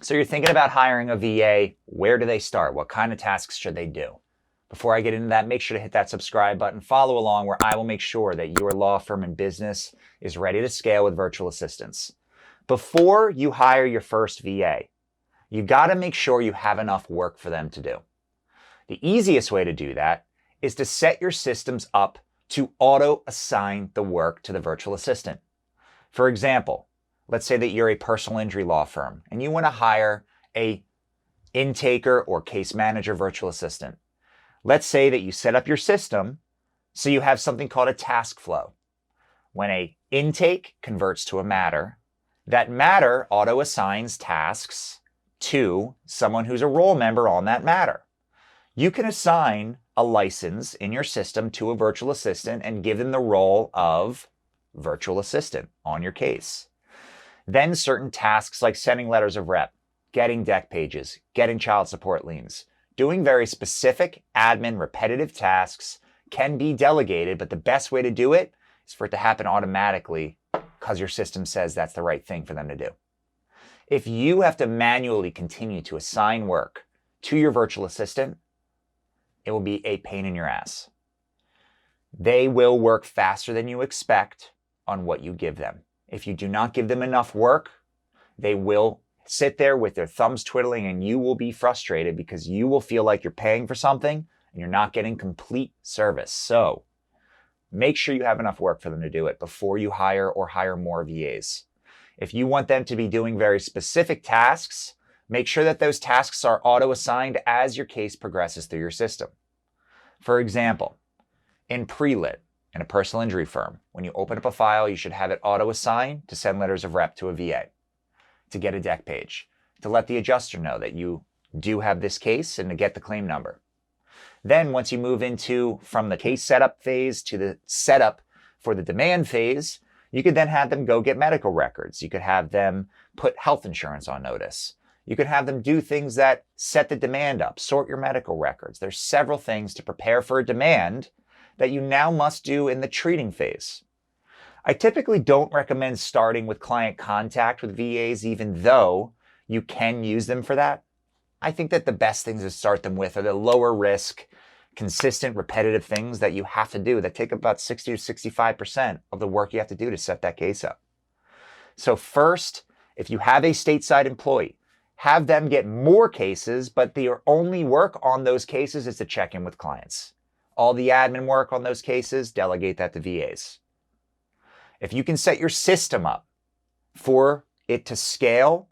So you're thinking about hiring a VA. Where do they start? What kind of tasks should they do? Before I get into that, make sure to hit that subscribe button. Follow along where I will make sure that your law firm and business is ready to scale with virtual assistants. Before you hire your first VA, you got to make sure you have enough work for them to do. The easiest way to do that is to set your systems up to auto-assign the work to the virtual assistant. For example, let's say that you're a personal injury law firm and you want to hire a intaker or case manager virtual assistant. Let's say that you set up your system so you have something called a task flow. When an intake converts to a matter, that matter auto-assigns tasks to someone who's a role member on that matter. You can assign a license in your system to a virtual assistant and give them the role of virtual assistant on your case. Then certain tasks like sending letters of rep, getting deck pages, getting child support liens, doing very specific admin repetitive tasks can be delegated, but the best way to do it is for it to happen automatically because your system says that's the right thing for them to do. If you have to manually continue to assign work to your virtual assistant, it will be a pain in your ass. They will work faster than you expect on what you give them. If you do not give them enough work, they will sit there with their thumbs twiddling and you will be frustrated because you will feel like you're paying for something and you're not getting complete service. So make sure you have enough work for them to do it before you hire or hire more VAs. If you want them to be doing very specific tasks, make sure that those tasks are auto-assigned as your case progresses through your system. For example, in pre-lit, in a personal injury firm, when you open up a file, you should have it auto-assigned to send letters of rep to a VA, to get a deck page, to let the adjuster know that you do have this case and to get the claim number. Then once you move into from the case setup phase to the setup for the demand phase, you could then have them go get medical records. You could have them put health insurance on notice. You could have them do things that set the demand up, sort your medical records. There's several things to prepare for a demand that you now must do in the treating phase. I typically don't recommend starting with client contact with VAs, even though you can use them for that. I think that the best things to start them with are the lower risk, consistent, repetitive things that you have to do that take about 60 to 65% of the work you have to do to set that case up. So first, if you have a stateside employee, have them get more cases, but their only work on those cases is to check in with clients. All the admin work on those cases, delegate that to VAs. If you can set your system up for it to scale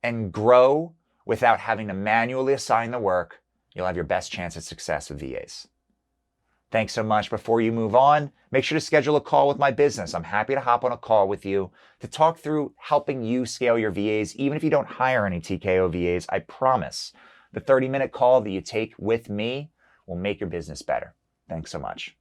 and grow without having to manually assign the work, you'll have your best chance at success with VAs. Thanks so much. Before you move on, make sure to schedule a call with my business. I'm happy to hop on a call with you to talk through helping you scale your VAs. Even if you don't hire any TKO VAs, I promise the 30-minute call that you take with me will make your business better. Thanks so much.